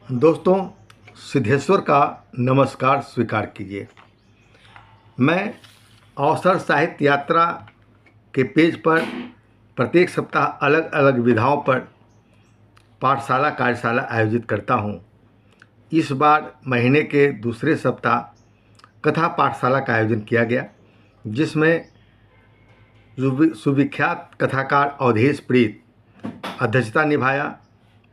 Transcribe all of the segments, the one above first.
दोस्तों, सिद्धेश्वर का नमस्कार स्वीकार कीजिए। मैं अवसर साहित्य यात्रा के पेज पर प्रत्येक सप्ताह अलग अलग विधाओं पर पाठशाला कार्यशाला आयोजित करता हूं। इस बार महीने के दूसरे सप्ताह कथा पाठशाला का आयोजन किया गया, जिसमें सुविख्यात कथाकार अवधेश प्रीत अध्यक्षता निभाया।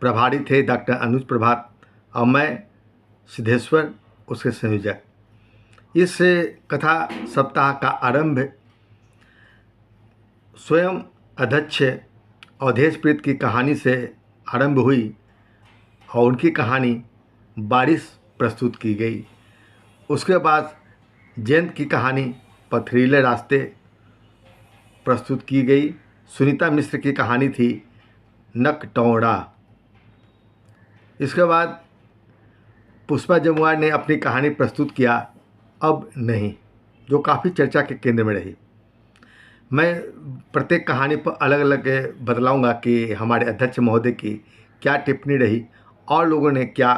प्रभारी थे डॉक्टर अनुज प्रभात और मैं सिद्धेश्वर, उसके संयोजक। इस कथा सप्ताह का आरंभ स्वयं अध्यक्ष अवधेश प्रीत की कहानी से आरंभ हुई और उनकी कहानी बारिश प्रस्तुत की गई। उसके बाद जयंत की कहानी पथरीले रास्ते प्रस्तुत की गई। सुनीता मिश्र की कहानी थी नकटौड़ा। इसके बाद पुष्पा जमुआर ने अपनी कहानी प्रस्तुत किया अब नहीं, जो काफ़ी चर्चा के केंद्र में रही। मैं प्रत्येक कहानी पर अलग अलग बतलाऊंगा कि हमारे अध्यक्ष महोदय की क्या टिप्पणी रही और लोगों ने क्या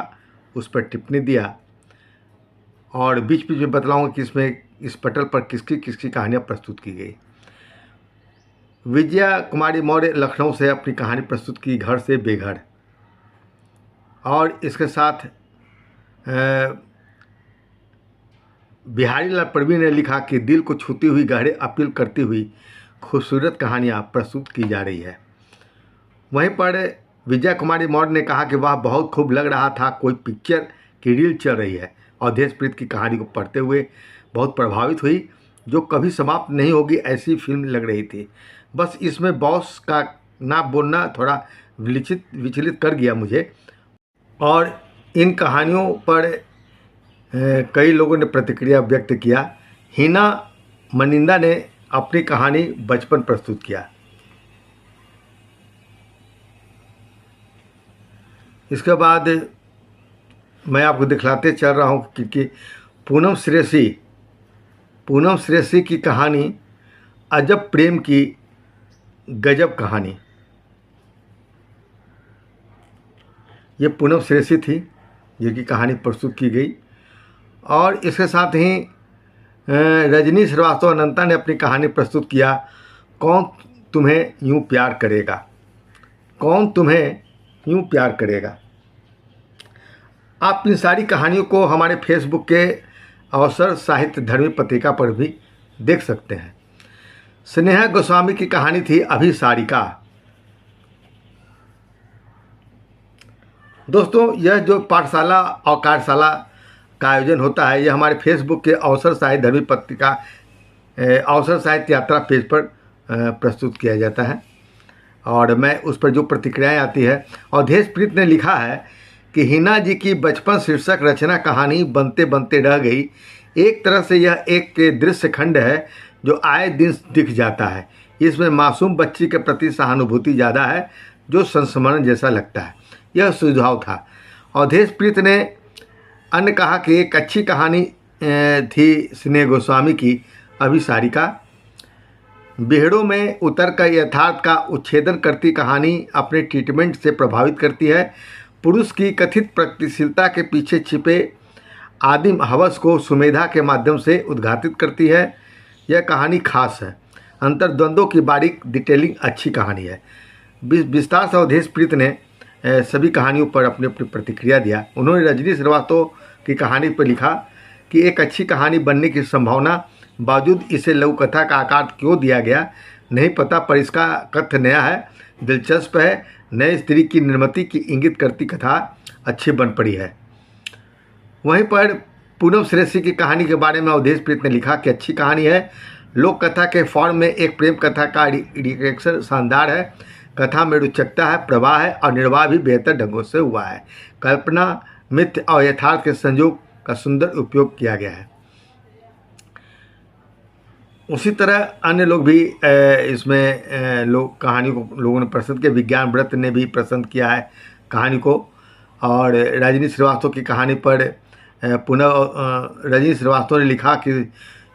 उस पर टिप्पणी दिया, और बीच बीच में बतलाऊंगा कि इसमें इस पटल पर किसकी किसकी कहानियाँ प्रस्तुत की गई। विजया कुमारी मौर्य लखनऊ से अपनी कहानी प्रस्तुत की घर से बेघर, और इसके साथ बिहारी लाल परवीन ने लिखा कि दिल को छूती हुई गहरे अपील करती हुई खूबसूरत कहानियाँ प्रस्तुत की जा रही है। वहीं पर विजय कुमारी मौर्य ने कहा कि वह बहुत खूब लग रहा था, कोई पिक्चर की रील चल रही है। अवधेश प्रीत की कहानी को पढ़ते हुए बहुत प्रभावित हुई, जो कभी समाप्त नहीं होगी ऐसी फिल्म लग रही थी। बस इसमें बॉस का ना बोलना थोड़ा विचलित कर गया मुझे। और इन कहानियों पर कई लोगों ने प्रतिक्रिया व्यक्त किया। हिना मनिंदा ने अपनी कहानी बचपन प्रस्तुत किया। इसके बाद मैं आपको दिखलाते चल रहा हूँ कि पूनम श्रेयसी की कहानी अजब प्रेम की गजब कहानी। ये पूनम श्रेयसी थी जिनकी कहानी प्रस्तुत की गई। और इसके साथ ही रजनी श्रीवास्तव अनंता ने अपनी कहानी प्रस्तुत किया, कौन तुम्हें यूं प्यार करेगा, कौन तुम्हें यूं प्यार करेगा। आप इन सारी कहानियों को हमारे फेसबुक के अवसर साहित्य धर्मी पत्रिका पर भी देख सकते हैं। स्नेहा गोस्वामी की कहानी थी अभिसारिका। दोस्तों, यह जो पाठशाला और कार्यशाला का आयोजन होता है, यह हमारे फेसबुक के अवसर साहित्य धर्मी पत्रिका अवसर साहित्य यात्रा पेज पर प्रस्तुत किया जाता है, और मैं उस पर जो प्रतिक्रियाएं आती है। अवधेश प्रीत ने लिखा है कि हिना जी की बचपन शीर्षक रचना कहानी बनते बनते रह गई। एक तरह से यह एक दृश्य खंड है जो आए दिन दिख जाता है। इसमें मासूम बच्ची के प्रति सहानुभूति ज़्यादा है, जो संस्मरण जैसा लगता है। यह सुझाव था। अवधेश प्रीत ने अन्य कहा कि एक अच्छी कहानी थी स्नेहा गोस्वामी की अभिसारिका। बिहड़ों में उतर कर यथार्थ का उच्छेदन करती कहानी अपने ट्रीटमेंट से प्रभावित करती है। पुरुष की कथित प्रगतिशीलता के पीछे छिपे आदिम हवस को सुमेधा के माध्यम से उद्घाटित करती है। यह कहानी खास है। अंतर्द्वंद्वों की बारीक डिटेलिंग अच्छी कहानी है। विस्तार से अवधेश प्रीत ने सभी कहानियों पर अपनी अपनी प्रतिक्रिया दिया। उन्होंने रजनी श्रीवास्तव की कहानी पर लिखा कि एक अच्छी कहानी बनने की संभावना बावजूद इसे लघु कथा का आकार क्यों दिया गया नहीं पता, पर इसका कथ्य नया है, दिलचस्प है। नए स्त्री की निर्मति की इंगित करती कथा अच्छी बन पड़ी है। वहीं पर पूनम श्रेयसी की कहानी के बारे में अवधेश प्रीत ने लिखा कि अच्छी कहानी है। लोक कथा के फॉर्म में एक प्रेम कथा का रिएक्शन शानदार है। कथा में रोचकता है, प्रवाह है और निर्वाह भी बेहतर ढंगों से हुआ है। कल्पना, मिथ्य और यथार्थ के संयोग का सुंदर उपयोग किया गया है। उसी तरह अन्य लोग भी इसमें लोग कहानी को लोगों ने पसंद किया। विज्ञान व्रत ने भी पसंद किया है कहानी को। और रजनी श्रीवास्तव की कहानी पर रजनी श्रीवास्तव ने लिखा कि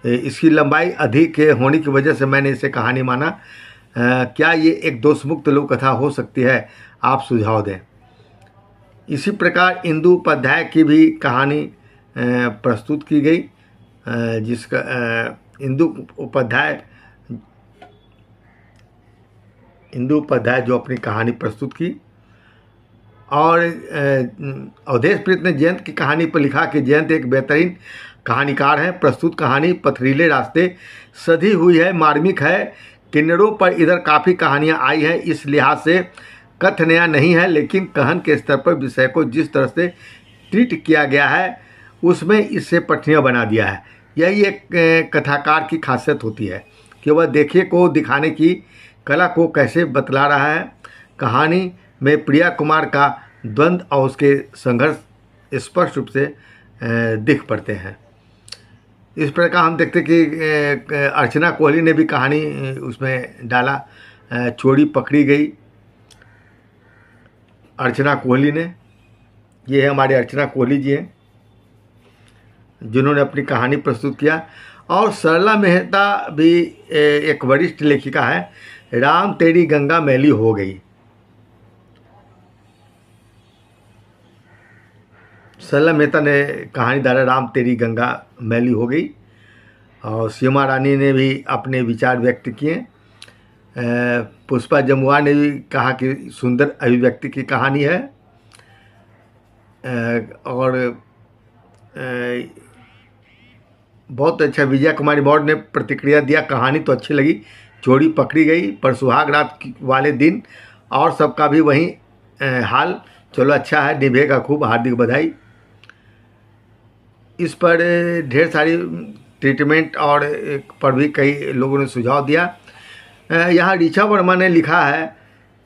इसकी लंबाई अधिक होने की वजह से मैंने इसे कहानी माना। क्या ये एक दोषमुक्त लोक कथा हो सकती है? आप सुझाव दें। इसी प्रकार इंदु उपाध्याय की भी कहानी प्रस्तुत की गई, जिसका इंदु उपाध्याय जो अपनी कहानी प्रस्तुत की। और अवधेश प्रीत ने जयंत की कहानी पर लिखा कि जयंत एक बेहतरीन कहानीकार हैं। प्रस्तुत कहानी पथरीले रास्ते सधी हुई है, मार्मिक है। किन्नरों पर इधर काफ़ी कहानियाँ आई हैं, इस लिहाज से कथ नया नहीं है, लेकिन कहन के स्तर पर विषय को जिस तरह से ट्रीट किया गया है उसमें इससे पठनीय बना दिया है। यही एक कथाकार की खासियत होती है कि वह देखे को दिखाने की कला को कैसे बतला रहा है। कहानी में प्रिया कुमार का द्वंद्व और उसके संघर्ष स्पष्ट रूप से दिख पड़ते हैं। इस प्रकार हम देखते कि अर्चना कोहली ने भी कहानी उसमें डाला, चोरी पकड़ी गई। अर्चना कोहली ने, ये है हमारे अर्चना कोहली जी हैं जिन्होंने अपनी कहानी प्रस्तुत किया। और सरला मेहता भी एक वरिष्ठ लेखिका है। राम तेरी गंगा मैली हो गई, सरला मेहता ने कहानी डाला राम तेरी गंगा मैली हो गई। और सीमा रानी ने भी अपने विचार व्यक्त किए। पुष्पा जमुआ ने भी कहा कि सुंदर अभिव्यक्ति की कहानी है। और बहुत अच्छा विजय कुमारी मौर्य ने प्रतिक्रिया दिया, कहानी तो अच्छी लगी, चोरी पकड़ी गई पर सुहाग रात वाले दिन और सबका भी वही हाल, चलो अच्छा है, निभेगा खूब, हार्दिक बधाई। इस पर ढेर सारी ट्रीटमेंट और पर भी कई लोगों ने सुझाव दिया। यहाँ ऋचा वर्मा ने लिखा है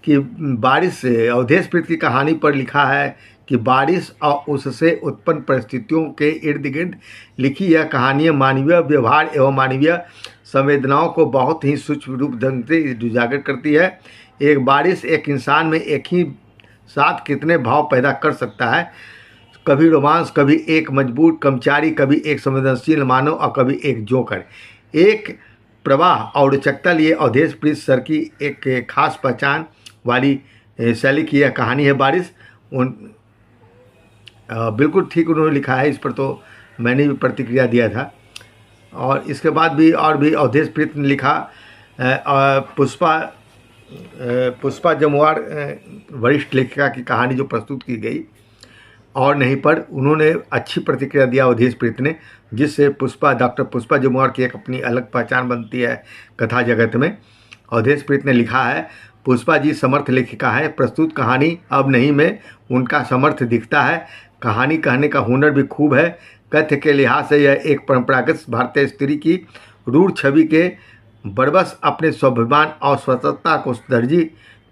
कि बारिश से, अवधेश प्रीत की कहानी पर लिखा है कि बारिश और उससे उत्पन्न परिस्थितियों के इर्द गिर्द लिखी यह कहानियाँ मानवीय व्यवहार एवं मानवीय संवेदनाओं को बहुत ही सूक्ष्म रूप ढंग से उजागर करती है। एक बारिश एक इंसान में एक ही साथ कितने भाव पैदा कर सकता है, कभी रोमांस, कभी एक मजबूर कर्मचारी, कभी एक संवेदनशील मानव और कभी एक जोकर। एक प्रवाह और रोचकता लिए अवधेश प्रीत सर की एक खास पहचान वाली शैली की यह कहानी है बारिश। बिल्कुल ठीक उन्होंने लिखा है, इस पर तो मैंने भी प्रतिक्रिया दिया था। और इसके बाद भी अवधेश प्रीत ने लिखा, पुष्पा जमुआर वरिष्ठ लेखिका की कहानी जो प्रस्तुत की गई और नहीं पर उन्होंने अच्छी प्रतिक्रिया दिया अवधेश प्रीत ने, जिससे डॉक्टर पुष्पा जमुआर की एक अपनी अलग पहचान बनती है कथा जगत में। अवधेश प्रीत ने लिखा है, पुष्पा जी समर्थ लेखिका है, प्रस्तुत कहानी अब नहीं में उनका समर्थ दिखता है। कहानी कहने का हुनर भी खूब है। कथ्य के लिहाज से यह एक परंपरागत भारतीय स्त्री की रूढ़ छवि के बरबस अपने स्वाभिमान और स्वतंत्रता को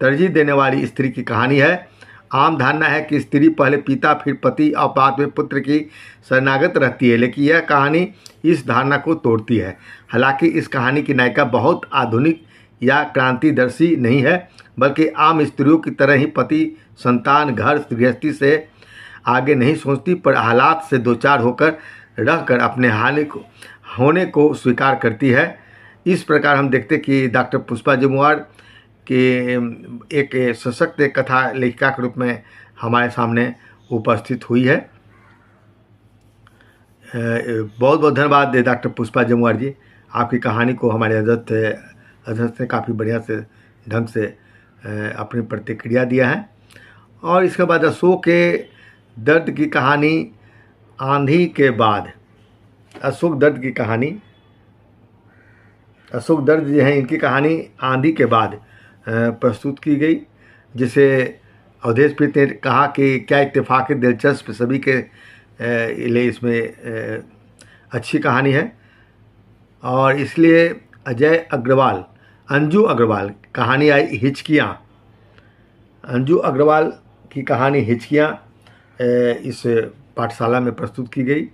तरजीह देने वाली स्त्री की कहानी है। आम धारणा है कि स्त्री पहले पिता फिर पति और बाद में पुत्र की शरणागत रहती है, लेकिन यह कहानी इस धारणा को तोड़ती है। हालांकि इस कहानी की नायिका बहुत आधुनिक या क्रांतिदर्शी नहीं है, बल्कि आम स्त्रियों की तरह ही पति, संतान, घर, गृहस्थी से आगे नहीं सोचती, पर हालात से दो चार होकर रहकर अपने होने को स्वीकार करती है। इस प्रकार हम देखते कि डॉक्टर पुष्पा जमुआर के एक सशक्त कथा लेखिका के रूप में हमारे सामने उपस्थित हुई है। बहुत बहुत धन्यवाद डॉक्टर पुष्पा जमुआर जी, आपकी कहानी को हमारे अध्यक्ष ने काफ़ी बढ़िया से ढंग से अपनी प्रतिक्रिया दिया है। और इसके बाद अशोक के दर्द की कहानी आंधी के बाद, अशोक दर्द जो है इनकी कहानी आंधी के बाद प्रस्तुत की गई, जिसे अवधेश प्रीत ने कहा कि क्या इत्तेफाक दिलचस्प, सभी के लिए इसमें अच्छी कहानी है। और इसलिए अंजू अग्रवाल कहानी आई हिचकियाँ। अंजू अग्रवाल की कहानी हिचकियाँ इस पाठशाला में प्रस्तुत की गई,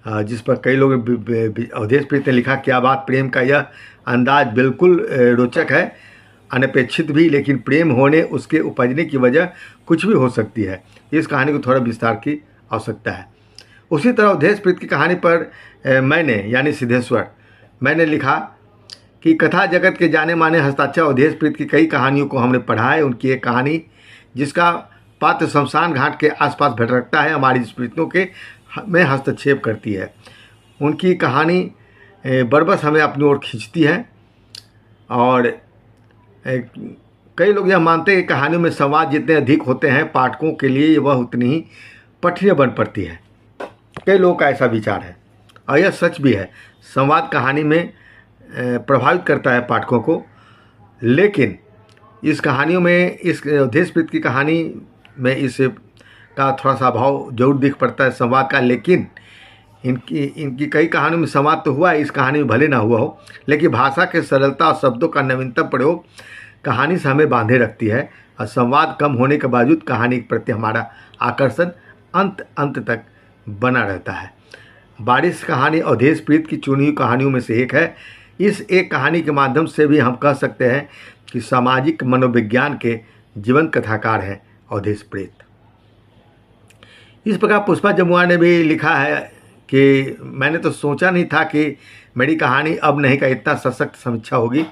जिस पर कई लोग अवधेश प्रीत ने लिखा, क्या बात, प्रेम का यह अंदाज बिल्कुल रोचक है, अनपेक्षित भी, लेकिन प्रेम होने उसके उपजने की वजह कुछ भी हो सकती है। इस कहानी को थोड़ा विस्तार की आवश्यकता है। उसी तरह अवधेश प्रीत की कहानी पर मैंने लिखा कि कथा जगत के जाने माने हस्ताक्षर अवधेश प्रीत की कई कहानियों को हमने पढ़ा है। उनकी एक कहानी जिसका पात्र शमशान घाट के आसपास भटकता है, हमारी स्मृतियों के में हस्तक्षेप करती है। उनकी कहानी बरबस हमें अपनी ओर खींचती है और कई लोग यह मानते हैं कि कहानियों में संवाद जितने अधिक होते हैं पाठकों के लिए वह उतनी ही पठनीय बन पड़ती है। कई लोगों का ऐसा विचार है और यह सच भी है। संवाद कहानी में प्रभावित करता है पाठकों को, लेकिन इस कहानियों में, इस अवधेश की कहानी में इस का थोड़ा सा अभाव जरूर दिख पड़ता है संवाद का। लेकिन इनकी कई कहानियों में संवाद तो हुआ है, इस कहानी में भले ना हुआ हो, लेकिन भाषा के सरलता और शब्दों का नवीनतम प्रयोग कहानी से हमें बांधे रखती है और संवाद कम होने के बावजूद कहानी के प्रति हमारा आकर्षण अंत तक बना रहता है। बारिश कहानी अवधेश प्रीत की चुनी हुई कहानियों में से एक है। इस एक कहानी के माध्यम से भी हम कह सकते हैं कि सामाजिक मनोविज्ञान के जीवंत कथाकार हैं अवधेश प्रीत। इस प्रकार पुष्पा जमुआ ने भी लिखा है कि मैंने तो सोचा नहीं था कि मेरी कहानी अब नहीं का इतना सशक्त समीक्षा होगी।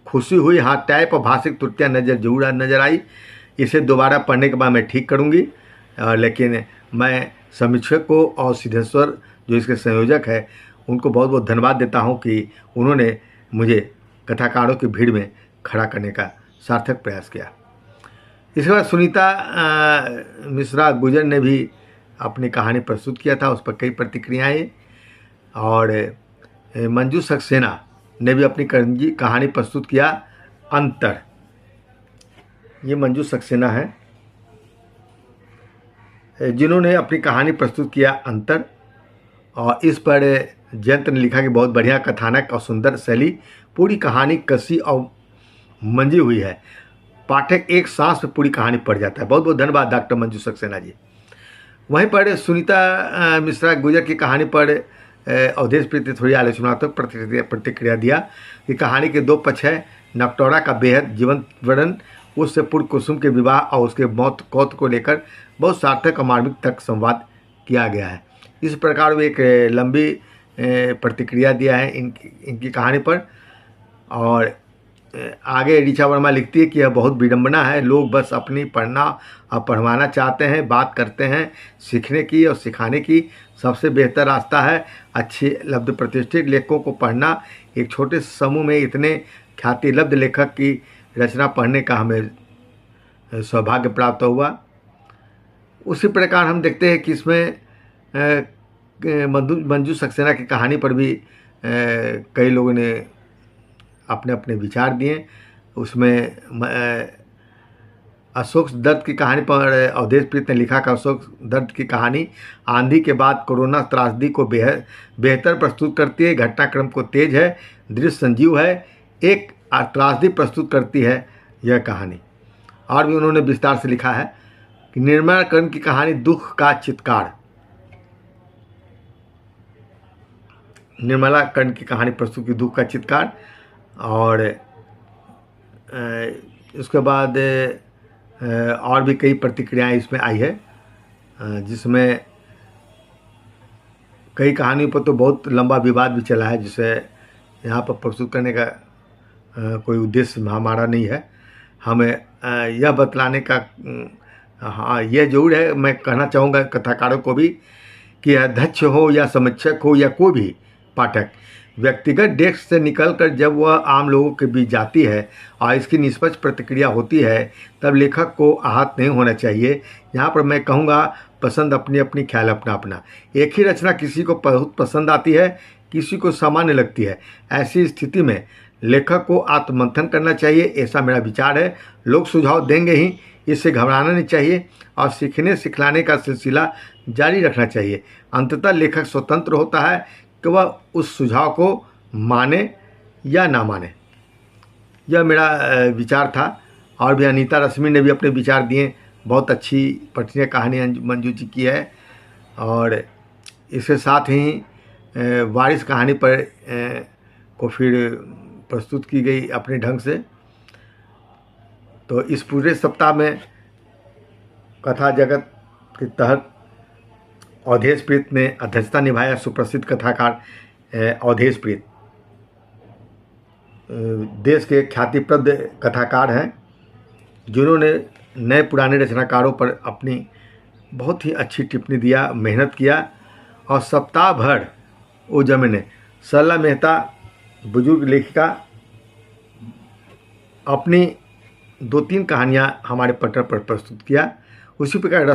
खुशी हुई, हाँ टाइप और भाषिक त्रुटियाँ जरूर नज़र आई। इसे दोबारा पढ़ने के बाद मैं ठीक करूँगी। लेकिन मैं समीक्षक को और सिद्धेश्वर जो इसके संयोजक है उनको बहुत बहुत धन्यवाद देता हूँ कि उन्होंने मुझे कथाकारों की भीड़ में खड़ा करने का सार्थक प्रयास किया। इसके बाद सुनीता मिश्रा गुजर ने भी अपनी कहानी प्रस्तुत किया था, उस पर कई प्रतिक्रियाएँ, और मंजू सक्सेना ने भी अपनी कहानी प्रस्तुत किया अंतर। ये मंजू सक्सेना है जिन्होंने अपनी कहानी प्रस्तुत किया अंतर, और इस पर जयंत ने लिखा कि बहुत बढ़िया कथानक और सुंदर शैली, पूरी कहानी कसी और मंजी हुई है, पाठक एक सांस में पूरी कहानी पढ़ जाता है। बहुत बहुत धन्यवाद डॉक्टर मंजू सक्सेना जी। वहीं पर सुनीता मिश्रा गुजर की कहानी पर अवधेश प्रीत ने थोड़ी आलोचनात्मक प्रतिक्रिया दिया कि कहानी के दो पक्ष हैं। नकटौरा का बेहद जीवंत वर्णन, उससे पूर्व कुसुम के विवाह और उसके मौत कौत को लेकर बहुत सार्थक और मार्मिक तक संवाद किया गया है। इस प्रकार वे एक लंबी प्रतिक्रिया दिया है इनकी कहानी पर। और आगे ऋचा वर्मा लिखती है कि यह बहुत विडंबना है, लोग बस अपनी पढ़ना और पढ़वाना चाहते हैं, बात करते हैं सीखने की और सिखाने की। सबसे बेहतर रास्ता है अच्छे लब्ध प्रतिष्ठित लेखकों को पढ़ना। एक छोटे समूह में इतने ख्याति लब्ध लेखक की रचना पढ़ने का हमें सौभाग्य प्राप्त हुआ। उसी प्रकार हम देखते हैं कि इसमें मंजू सक्सेना की कहानी पर भी कई लोगों ने अपने अपने विचार दिए। उसमें अशोक दत्त की कहानी पर अवधेश प्रीत ने लिखा कि अशोक दत्त की कहानी आंधी के बाद कोरोना त्रासदी को बेहतर प्रस्तुत करती है। घटनाक्रम को तेज है, दृश्य संजीव है, एक त्रासदी प्रस्तुत करती है यह कहानी। और भी उन्होंने विस्तार से लिखा है कि निर्मला कर्ण की कहानी दुख का चित्कार, निर्मला कर्ण की कहानी प्रस्तुत की दुख का चित्कार। और उसके बाद और भी कई प्रतिक्रियाएं इसमें आई है, जिसमें कई कहानियों पर तो बहुत लंबा विवाद भी चला है, जिसे यहाँ पर प्रस्तुत करने का कोई उद्देश्य हमारा नहीं है। हमें यह बतलाने का हाँ यह जरूर है, मैं कहना चाहूँगा कथाकारों को भी कि अध्यक्ष हो या समीक्षक हो या कोई भी पाठक, व्यक्तिगत डेस्क से निकलकर जब वह आम लोगों के बीच जाती है और इसकी निष्पक्ष प्रतिक्रिया होती है, तब लेखक को आहत नहीं होना चाहिए। यहाँ पर मैं कहूँगा पसंद अपनी अपनी, ख्याल अपना अपना। एक ही रचना किसी को बहुत पसंद आती है, किसी को सामान्य लगती है। ऐसी स्थिति में लेखक को आत्ममंथन करना चाहिए, ऐसा मेरा विचार है। लोग सुझाव देंगे ही, इससे घबराना नहीं चाहिए और सीखने सिखलाने का सिलसिला जारी रखना चाहिए। अंततः लेखक स्वतंत्र होता है कि वह उस सुझाव को माने या ना माने। यह मेरा विचार था। और भी अनीता रश्मि ने भी अपने विचार दिए। बहुत अच्छी पठनीय कहानी मंजू जी की है। और इसके साथ ही वारिस कहानी पर को फिर प्रस्तुत की गई अपने ढंग से। तो इस पूरे सप्ताह में कथा जगत के तहत अवधेश प्रीत ने अध्यक्षता निभाया। सुप्रसिद्ध कथाकार अवधेश प्रीत देश के ख्यातिप्रद कथाकार हैं, जिन्होंने नए पुराने रचनाकारों पर अपनी बहुत ही अच्छी टिप्पणी दिया, मेहनत किया और सप्ताह भर उद्यमी ने सरला मेहता बुजुर्ग लेखिका अपनी 2-3 कहानियाँ हमारे पटल पर प्रस्तुत किया। उसी प्रकार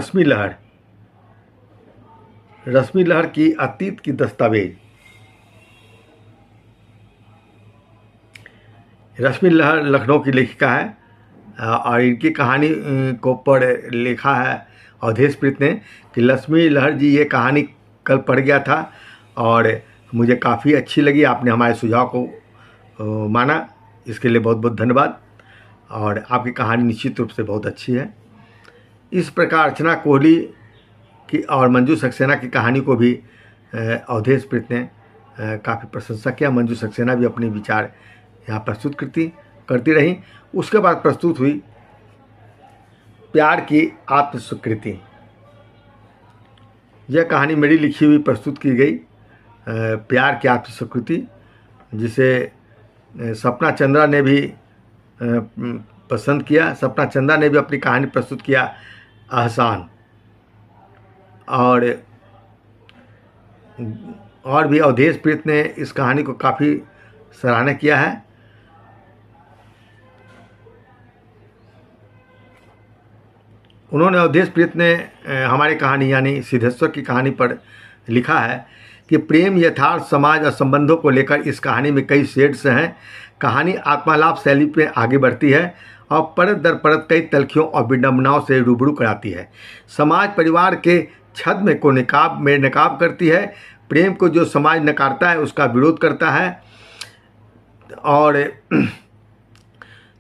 रश्मि लहर की अतीत की दस्तावेज। रश्मि लहर लखनऊ की लेखिका है और इनकी कहानी को पढ़ लिखा है अवधेश प्रीत ने कि लक्ष्मी लहर जी ये कहानी कल पढ़ गया था और मुझे काफ़ी अच्छी लगी। आपने हमारे सुझाव को माना, इसके लिए बहुत बहुत धन्यवाद और आपकी कहानी निश्चित रूप से बहुत अच्छी है। इस प्रकार अर्चना कोहली की और मंजू सक्सेना की कहानी को भी अवधेश प्रीत ने काफ़ी प्रशंसा किया। मंजू सक्सेना भी अपने विचार यहाँ प्रस्तुत करती रही। उसके बाद प्रस्तुत हुई प्यार की आत्मस्वीकृति। यह कहानी मेरी लिखी हुई प्रस्तुत की गई, प्यार की आत्मस्वीकृति, जिसे सपना चंद्रा ने भी पसंद किया। सपना चंद्रा ने भी अपनी कहानी प्रस्तुत किया एहसान, और भी अवधेश प्रीत ने इस कहानी को काफ़ी सराहना किया है। उन्होंने अवधेश प्रीत ने हमारी कहानी यानी सिद्धेश्वर की कहानी पर लिखा है कि प्रेम, यथार्थ, समाज और संबंधों को लेकर इस कहानी में कई शेड्स हैं। कहानी आत्मालाप शैली पे आगे बढ़ती है और परत दर परत कई तलखियों और विडंबनाओं से रूबरू कराती है। समाज परिवार के छद्म को नकाब करती है। प्रेम को जो समाज नकारता है उसका विरोध करता है और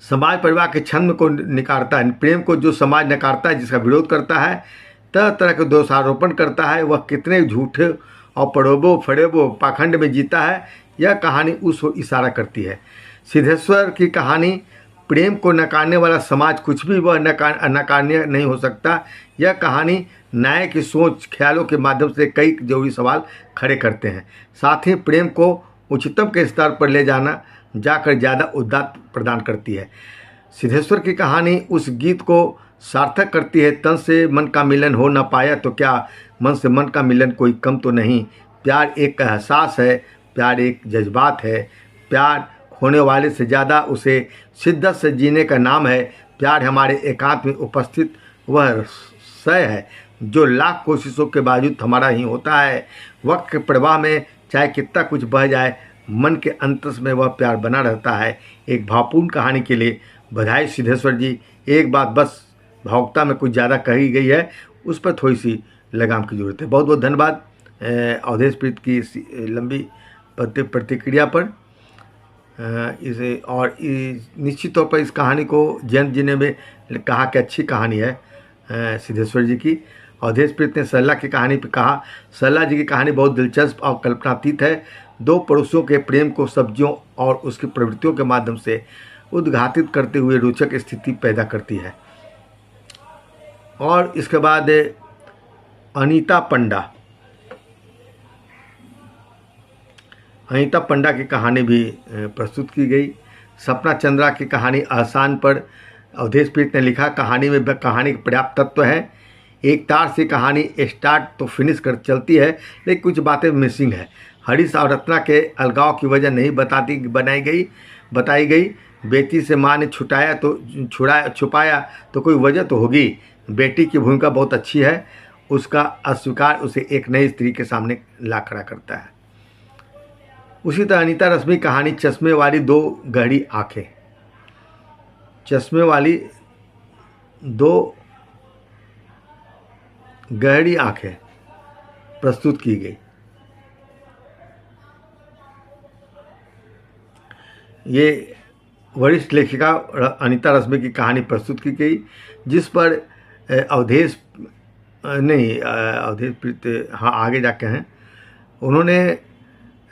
समाज परिवार के छद्म को निकारता है। प्रेम को जो समाज नकारता है, जिसका विरोध करता है, तरह तरह के दोषारोपण करता है। वह कितने झूठे और पड़ोबो फड़ेबो पाखंड में जीता है, यह कहानी उस ओर इशारा करती है। सिद्धेश्वर की कहानी प्रेम को नकारने वाला समाज कुछ भी वह नकारने नहीं हो सकता। यह कहानी न्याय की सोच ख्यालों के माध्यम से कई जरूरी सवाल खड़े करते हैं। साथ ही प्रेम को उच्चतम के स्तर पर ले जाकर ज़्यादा उद्दात प्रदान करती है। सिद्धेश्वर की कहानी उस गीत को सार्थक करती है, तन से मन का मिलन हो न पाया तो क्या, मन से मन का मिलन कोई कम तो नहीं। प्यार एक एहसास है, प्यार एक जज्बात है, प्यार होने वाले से ज़्यादा उसे शिद्दत से जीने का नाम है। प्यार हमारे एकांत में उपस्थित वह सय है जो लाख कोशिशों के बावजूद हमारा ही होता है। वक्त के प्रवाह में चाहे कितना कुछ बह जाए, मन के अंतस में वह प्यार बना रहता है। एक भावपूर्ण कहानी के लिए बधाई सिद्धेश्वर जी। एक बात बस भावुकता में कुछ ज़्यादा कही गई है, उस पर थोड़ी सी लगाम की ज़रूरत है। बहुत बहुत धन्यवाद अवधेश प्रीत की इस लंबी प्रतिक्रिया पर। इसे और निश्चित तौर पर इस कहानी को जयंत जी ने भी कहा कि अच्छी कहानी है सिद्धेश्वर जी की। अवधेश प्रीत ने सरला की कहानी पर कहा, सरला जी की कहानी बहुत दिलचस्प और कल्पनातीत है। दो पड़ोसियों के प्रेम को सब्जियों और उसकी प्रवृत्तियों के माध्यम से उद्घाटित करते हुए रोचक स्थिति पैदा करती है। और इसके बाद अनीता पंडा की कहानी भी प्रस्तुत की गई। सपना चंद्रा की कहानी आसान पर अवधेश प्रीत ने लिखा, कहानी में कहानी के पर्याप्त तत्व है। एक तार से कहानी स्टार्ट तो फिनिश कर चलती है, लेकिन कुछ बातें मिसिंग है। हरीश और रत्ना के अलगाव की वजह नहीं बताई गई। बेटी से माँ ने छुपाया तो कोई वजह तो होगी। बेटी की भूमिका बहुत अच्छी है, उसका अस्वीकार उसे एक नई स्त्री के सामने ला खड़ा करता है। उसी तरह अनीता रश्मि कहानी चश्मे वाली दो गहरी आंखें प्रस्तुत की गई। ये वरिष्ठ लेखिका अनीता रश्मि की कहानी प्रस्तुत की गई, जिस पर अवधेश प्रीत आगे जाके हैं। उन्होंने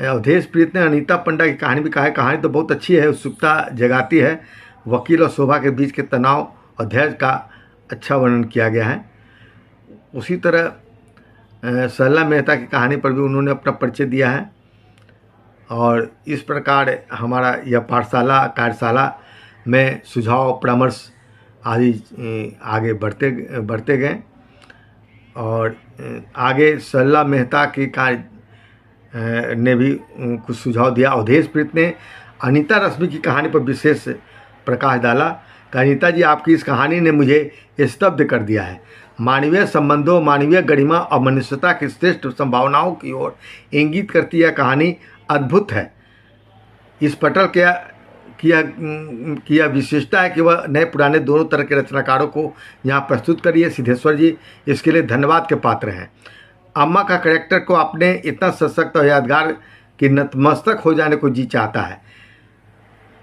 अवधेश प्रीत ने अनीता पंडा की कहानी भी कहा है, कहानी तो बहुत अच्छी है, उत्सुकता जगाती है। वकील और शोभा के बीच के तनाव और धैर्य का अच्छा वर्णन किया गया है। उसी तरह सरला मेहता की कहानी पर भी उन्होंने अपना परिचय दिया है। और इस प्रकार हमारा यह कार्यशाला में सुझाव, परामर्श आदि आगे बढ़ते गए। और आगे सरला मेहता की ने भी कुछ सुझाव दिया। अवधेश प्रीत ने अनीता रश्मि की कहानी पर विशेष प्रकाश डाला कि अनीता जी, आपकी इस कहानी ने मुझे स्तब्ध कर दिया है। मानवीय संबंधों, मानवीय गरिमा और मनुष्यता की श्रेष्ठ संभावनाओं की ओर इंगित करती यह कहानी अद्भुत है। इस पटल की यह विशेषता है कि वह नए पुराने दोनों तरह के रचनाकारों को यहाँ प्रस्तुत करी है। सिद्धेश्वर जी इसके लिए धन्यवाद के पात्र हैं। अम्मा का कैरेक्टर को आपने इतना सशक्त और यादगार कि नतमस्तक हो जाने को जी चाहता है।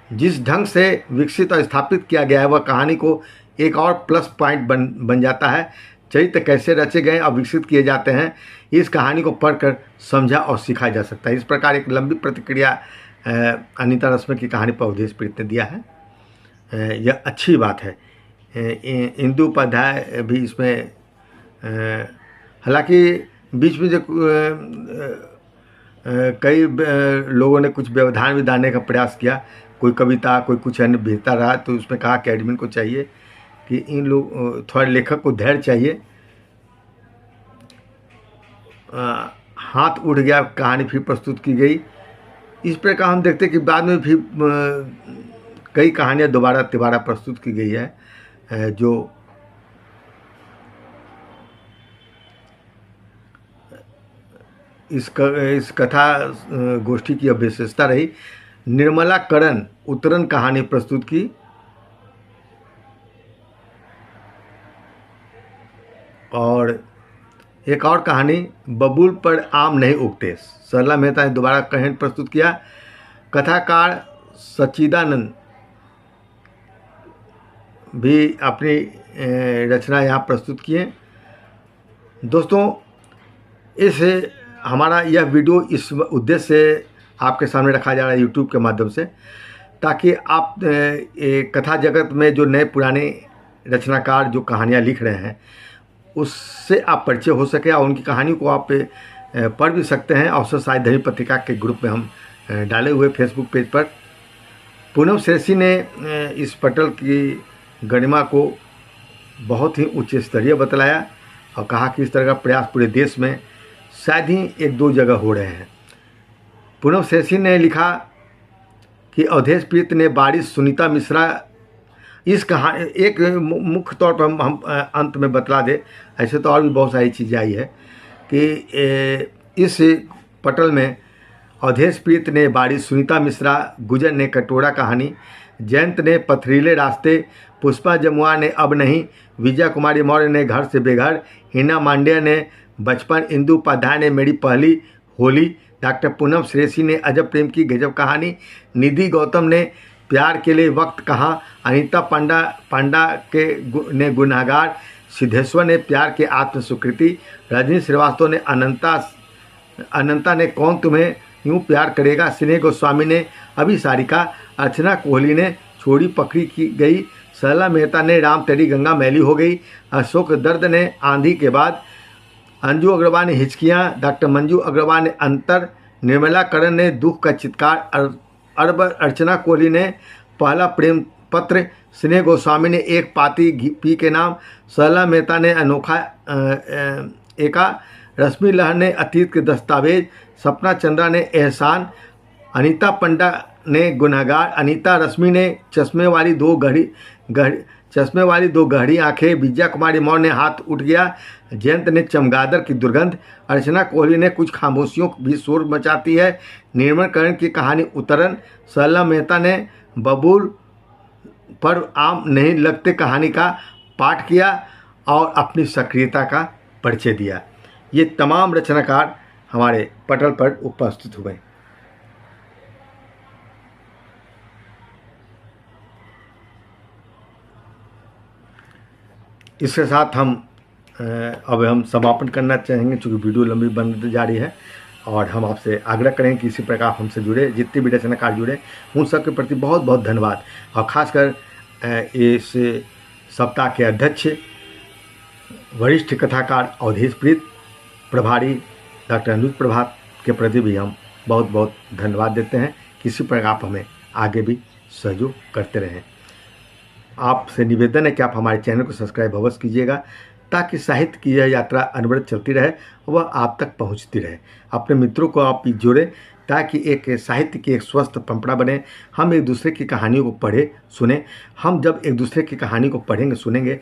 जिस ढंग से विकसित और स्थापित किया गया है वह कहानी को एक और प्लस पॉइंट बन जाता है। चरित्र कैसे रचे गए और विकसित किए जाते हैं, इस कहानी को पढ़कर समझा और सीखा जा सकता है। इस प्रकार एक लंबी प्रतिक्रिया अनीता रश्मि की कहानी पर अवधेश प्रीत ने दिया है। यह अच्छी बात है। इंदु उपाध्याय भी इसमें, हालांकि बीच में जो कई लोगों ने कुछ व्यवधान भी डालने का प्रयास किया, कोई कविता कोई कुछ अन्य भेजता रहा, तो उसमें कहा कि एडमिन को चाहिए कि इन लोग थोड़ा लेखक को धैर्य चाहिए। हाथ उठ गया, कहानी फिर प्रस्तुत की गई। इस प्रकार हम देखते कि बाद में भी कई कहानियाँ दोबारा प्रस्तुत की गई है। जो इस कथा गोष्ठी की विशेषता रही। निर्मला करण उत्तरन कहानी प्रस्तुत की। और एक और कहानी बबूल पर आम नहीं उगते, सरला मेहता ने दोबारा कहानी प्रस्तुत किया। कथाकार सच्चिदानंद भी अपनी रचना यहाँ प्रस्तुत किए। दोस्तों, इस हमारा यह वीडियो इस उद्देश्य से आपके सामने रखा जा रहा है यूट्यूब के माध्यम से, ताकि आप कथा जगत में जो नए पुराने रचनाकार जो कहानियाँ लिख रहे हैं उससे आप परिचय हो सके और उनकी कहानी को आप पढ़ भी सकते हैं। अवसर साहित्य धर्मी पत्रिका के ग्रुप में हम डाले हुए फेसबुक पेज पर। पूनम श्रेष्ठी ने इस पटल की गरिमा को बहुत ही उच्च स्तरीय बतलाया और कहा कि इस तरह का प्रयास पूरे देश में शायद ही एक दो जगह हो रहे हैं। पूनम श्रेष्ठी ने लिखा कि अवधेश प्रीत ने बारिश सुनीता मिश्रा, इस कहानी एक मुख्य तौर पर हम अंत में बतला दे, ऐसे तो और भी बहुत सारी चीज़ें आई है कि इस पटल में अवधेश प्रीत ने बारिश, सुनीता मिश्रा, गुजर ने कटोरा कहानी, जयंत ने पथरीले रास्ते, पुष्पा जमुआ ने अब नहीं, विजय कुमारी मौर्य ने घर से बेघर, हिना मांड्या ने बचपन, इंदु उपाध्याय ने मेरी पहली होली, डॉक्टर पूनम श्रेष्ठी ने अजब प्रेम की गजब कहानी, निधि गौतम ने प्यार के लिए वक्त कहाँ, अनीता पांडा ने गुनाहगार, सिद्धेश्वर ने प्यार के आत्म स्वीकृति, रजनी श्रीवास्तव ने अनंता ने कौन तुम्हें यूँ प्यार करेगा, स्नेह गोस्वामी ने अभिसारिका, अर्चना कोहली ने छोड़ी पकड़ी की गई, सरला मेहता ने राम तेरी गंगा मैली हो गई, अशोक दर्द ने आंधी के बाद, अंजू अग्रवाल ने हिचकियाँ, डॉक्टर मंजू अग्रवाल ने अंतर, निर्मला करण ने दुख का चित्कार, अर्चना कोहली ने पहला प्रेम पत्र, स्नेह गोस्वामी ने एक पाती पी के नाम, सरला मेहता ने अनोखा एका, रश्मि लहर ने अतीत के दस्तावेज, सपना चंद्रा ने एहसान, अनीता पंडा ने गुनहगार, अनीता रश्मि ने चश्मे वाली दो गहरी आंखें, विजया कुमारी मौर्य ने हाथ उठ गया, जयंत ने चमगादड़ की दुर्गंध, अर्चना कोहली ने कुछ खामोशियों भी शोर मचाती है, निर्मल करण की कहानी उतरन, सरला मेहता ने बबूल पर आम नहीं लगते कहानी का पाठ किया और अपनी सक्रियता का परिचय दिया। ये तमाम रचनाकार हमारे पटल पर उपस्थित हुए। इसके साथ अब हम समापन करना चाहेंगे, चूँकि वीडियो लंबी बनती जा रही है और हम आपसे आग्रह करें कि इसी प्रकार हमसे जुड़े जितने भी रचनाकार जुड़े उन सब के प्रति बहुत बहुत धन्यवाद। और ख़ासकर इस सप्ताह के अध्यक्ष वरिष्ठ कथाकार अवधेश प्रीत, प्रभारी डॉक्टर अनुज प्रभात के प्रति भी हम बहुत बहुत धन्यवाद देते हैं। किसी प्रकार आप हमें आगे भी सहयोग करते रहें। आपसे निवेदन है कि आप हमारे चैनल को सब्सक्राइब अवश्य कीजिएगा, ताकि साहित्य की यह यात्रा अनवरत चलती रहे, वह आप तक पहुंचती रहे। अपने मित्रों को आप जोड़ें, ताकि एक साहित्य की एक स्वस्थ परंपरा बने। हम एक दूसरे की कहानियों को पढ़ें सुने। हम जब एक दूसरे की कहानी को पढ़ेंगे सुनेंगे,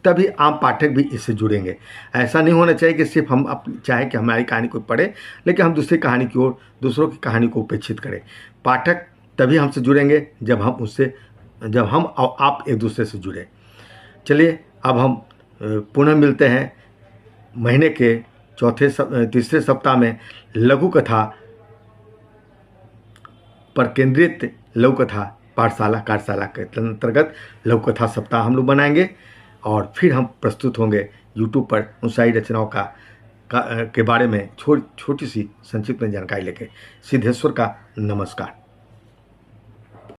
तभी आम पाठक भी इससे जुड़ेंगे। ऐसा नहीं होना चाहिए कि सिर्फ हम चाहें कि हमारी कहानी को पढ़े, लेकिन हम दूसरी कहानी की ओर, दूसरों की कहानी को उपेक्षित करें। पाठक तभी हमसे जुड़ेंगे जब हम और आप एक दूसरे से जुड़े। चलिए, अब हम पुनः मिलते हैं महीने के तीसरे सप्ताह में लघु कथा पर केंद्रित लघु कथा पाठशाला कार्यशाला के अंतर्गत लघु कथा सप्ताह हम लोग बनाएंगे, और फिर हम प्रस्तुत होंगे यूट्यूब पर उन सारी रचनाओं के बारे में छोटी सी संक्षिप्त जानकारी लेके। सिद्धेश्वर का नमस्कार।